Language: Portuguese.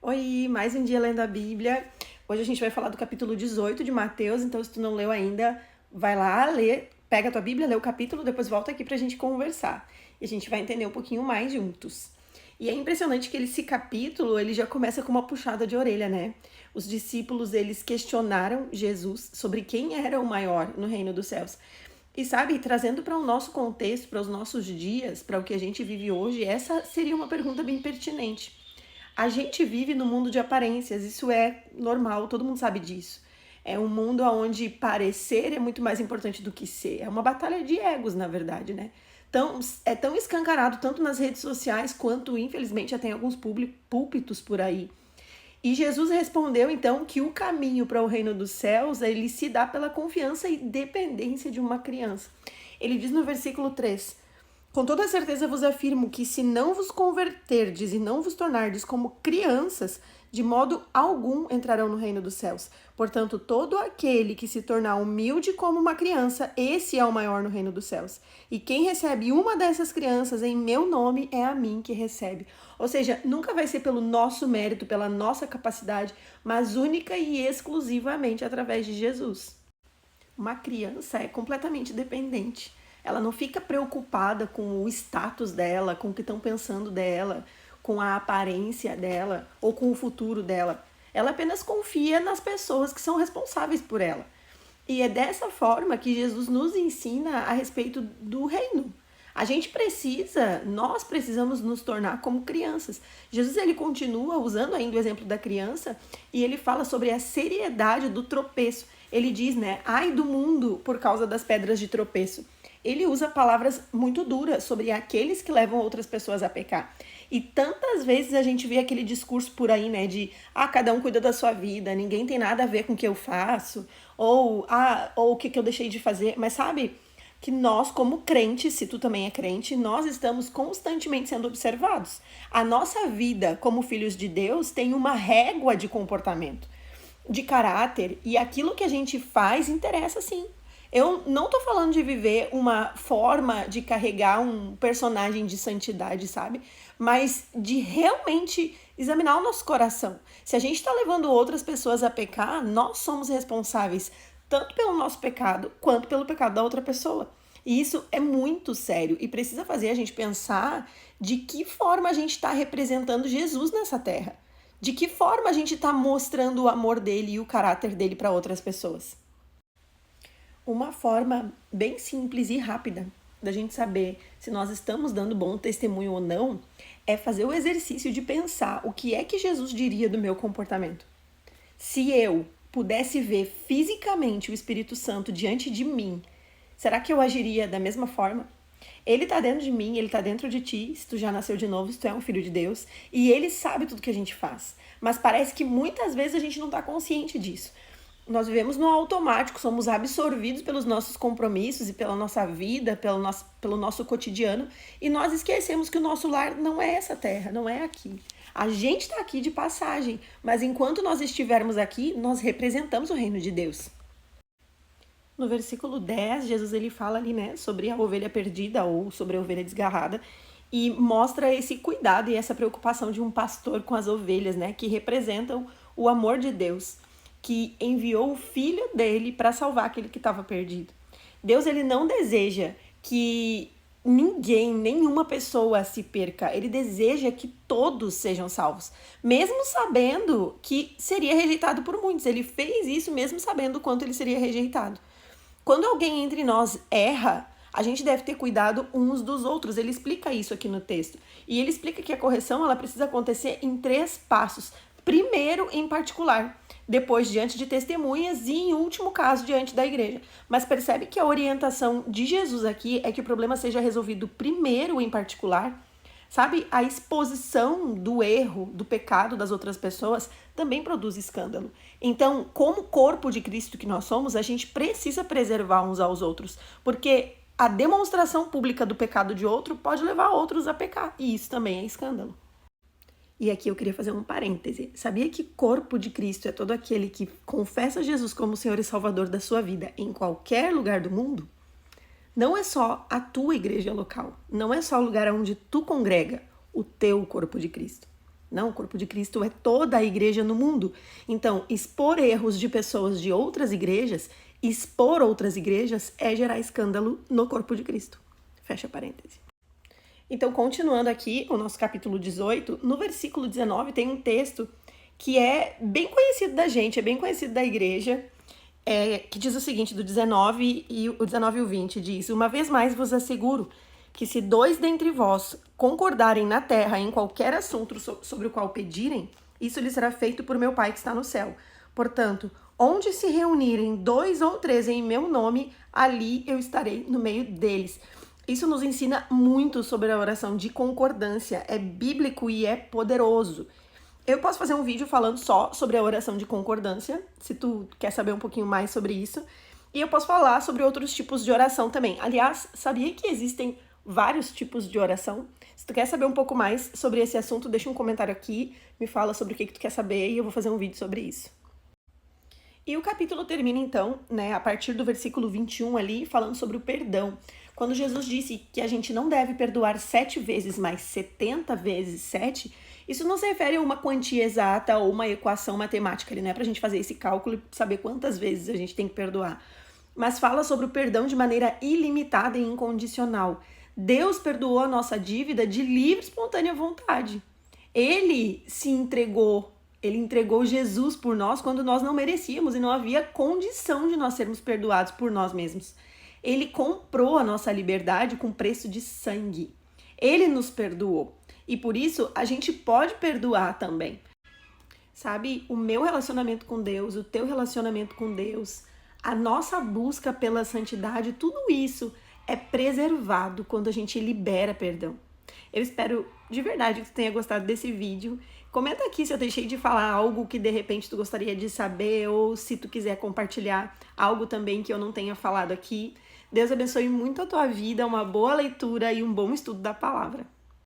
Oi, mais um dia lendo a Bíblia. Hoje a gente vai falar do capítulo 18 de Mateus, então se tu não leu ainda, vai lá, lê, pega a tua Bíblia, lê o capítulo, depois volta aqui pra gente conversar. E a gente vai entender um pouquinho mais juntos. E é impressionante que esse capítulo, ele já começa com uma puxada de orelha, né? Os discípulos, eles questionaram Jesus sobre quem era o maior no reino dos céus. E sabe, trazendo para o nosso contexto, para os nossos dias, para o que a gente vive hoje, essa seria uma pergunta bem pertinente. A gente vive no mundo de aparências, isso é normal, todo mundo sabe disso. É um mundo onde parecer é muito mais importante do que ser. É uma batalha de egos, na verdade, né? Então, é tão escancarado, tanto nas redes sociais, quanto, infelizmente, já tem alguns púlpitos por aí. E Jesus respondeu, então, que o caminho para o reino dos céus, ele se dá pela confiança e dependência de uma criança. Ele diz no versículo 3: com toda certeza vos afirmo que se não vos converterdes e não vos tornardes como crianças, de modo algum entrarão no reino dos céus. Portanto, todo aquele que se tornar humilde como uma criança, esse é o maior no reino dos céus. E quem recebe uma dessas crianças em meu nome é a mim que recebe. Ou seja, nunca vai ser pelo nosso mérito, pela nossa capacidade, mas única e exclusivamente através de Jesus. Uma criança é completamente dependente. Ela não fica preocupada com o status dela, com o que estão pensando dela, com a aparência dela ou com o futuro dela. Ela apenas confia nas pessoas que são responsáveis por ela. E é dessa forma que Jesus nos ensina a respeito do reino. Nós precisamos nos tornar como crianças. Jesus, ele continua usando ainda o exemplo da criança e ele fala sobre a seriedade do tropeço. Ele diz, né, ai do mundo por causa das pedras de tropeço. Ele usa palavras muito duras sobre aqueles que levam outras pessoas a pecar. E tantas vezes a gente vê aquele discurso por aí, né, de cada um cuida da sua vida, ninguém tem nada a ver com o que eu faço, ou o que eu deixei de fazer. Mas sabe que nós, como crentes, se tu também é crente, nós estamos constantemente sendo observados. A nossa vida como filhos de Deus tem uma régua de comportamento, de caráter, e aquilo que a gente faz interessa sim. Eu não tô falando de viver uma forma de carregar um personagem de santidade, sabe? Mas de realmente examinar o nosso coração. Se a gente tá levando outras pessoas a pecar, nós somos responsáveis tanto pelo nosso pecado quanto pelo pecado da outra pessoa. E isso é muito sério e precisa fazer a gente pensar de que forma a gente está representando Jesus nessa terra. De que forma a gente está mostrando o amor dele e o caráter dele para outras pessoas. Uma forma bem simples e rápida da gente saber se nós estamos dando bom testemunho ou não é fazer o exercício de pensar o que é que Jesus diria do meu comportamento. Se eu pudesse ver fisicamente o Espírito Santo diante de mim, será que eu agiria da mesma forma? Ele tá dentro de mim, ele tá dentro de ti, se tu já nasceu de novo, se tu é um filho de Deus, e ele sabe tudo que a gente faz. Mas parece que muitas vezes a gente não tá consciente disso. Nós vivemos no automático, somos absorvidos pelos nossos compromissos e pela nossa vida, pelo nosso cotidiano, e nós esquecemos que o nosso lar não é essa terra, não é aqui. A gente está aqui de passagem, mas enquanto nós estivermos aqui, nós representamos o reino de Deus. No versículo 10, Jesus ele fala ali, né, sobre a ovelha perdida ou sobre a ovelha desgarrada e mostra esse cuidado e essa preocupação de um pastor com as ovelhas, né, que representam o amor de Deus, que enviou o filho dele para salvar aquele que estava perdido. Deus ele não deseja que ninguém, nenhuma pessoa se perca. Ele deseja que todos sejam salvos, mesmo sabendo que seria rejeitado por muitos. Ele fez isso mesmo sabendo o quanto ele seria rejeitado. Quando alguém entre nós erra, a gente deve ter cuidado uns dos outros. Ele explica isso aqui no texto. E ele explica que a correção ela precisa acontecer em 3 passos. Primeiro, em particular, depois diante de testemunhas e, em último caso, diante da igreja. Mas percebe que a orientação de Jesus aqui é que o problema seja resolvido primeiro em particular. Sabe, a exposição do erro, do pecado das outras pessoas também produz escândalo. Então, como corpo de Cristo que nós somos, a gente precisa preservar uns aos outros, porque a demonstração pública do pecado de outro pode levar outros a pecar, e isso também é escândalo. E aqui eu queria fazer um parêntese. Sabia que corpo de Cristo é todo aquele que confessa Jesus como Senhor e Salvador da sua vida em qualquer lugar do mundo? Não é só a tua igreja local, não é só o lugar onde tu congrega o teu corpo de Cristo. Não, o corpo de Cristo é toda a igreja no mundo. Então, expor erros de pessoas de outras igrejas, expor outras igrejas é gerar escândalo no corpo de Cristo. Fecha parêntese. Então, continuando aqui o nosso capítulo 18, no versículo 19 tem um texto que é bem conhecido da gente, é bem conhecido da igreja, que diz o seguinte, do 19 e o 20, diz: uma vez mais vos asseguro que se 2 dentre vós concordarem na terra em qualquer assunto sobre o qual pedirem, isso lhes será feito por meu Pai que está no céu. Portanto, onde se reunirem 2 ou 3 em meu nome, ali eu estarei no meio deles. Isso nos ensina muito sobre a oração de concordância, é bíblico e é poderoso. Eu posso fazer um vídeo falando só sobre a oração de concordância, se tu quer saber um pouquinho mais sobre isso. E eu posso falar sobre outros tipos de oração também. Aliás, sabia que existem vários tipos de oração? Se tu quer saber um pouco mais sobre esse assunto, deixa um comentário aqui, me fala sobre o que tu quer saber e eu vou fazer um vídeo sobre isso. E o capítulo termina então, a partir do versículo 21 ali, falando sobre o perdão. Quando Jesus disse que a gente não deve perdoar 7 vezes mais 70 vezes 7, isso não se refere a uma quantia exata ou uma equação matemática, não é pra gente fazer esse cálculo e saber quantas vezes a gente tem que perdoar. Mas fala sobre o perdão de maneira ilimitada e incondicional. Deus perdoou a nossa dívida de livre e espontânea vontade. Ele se entregou, ele entregou Jesus por nós quando nós não merecíamos e não havia condição de nós sermos perdoados por nós mesmos. Ele comprou a nossa liberdade com preço de sangue. Ele nos perdoou. E por isso, a gente pode perdoar também. Sabe, o meu relacionamento com Deus, o teu relacionamento com Deus, a nossa busca pela santidade, tudo isso é preservado quando a gente libera perdão. Eu espero de verdade que tu tenha gostado desse vídeo. Comenta aqui se eu deixei de falar algo que de repente tu gostaria de saber ou se tu quiser compartilhar algo também que eu não tenha falado aqui. Deus abençoe muito a tua vida, uma boa leitura e um bom estudo da palavra.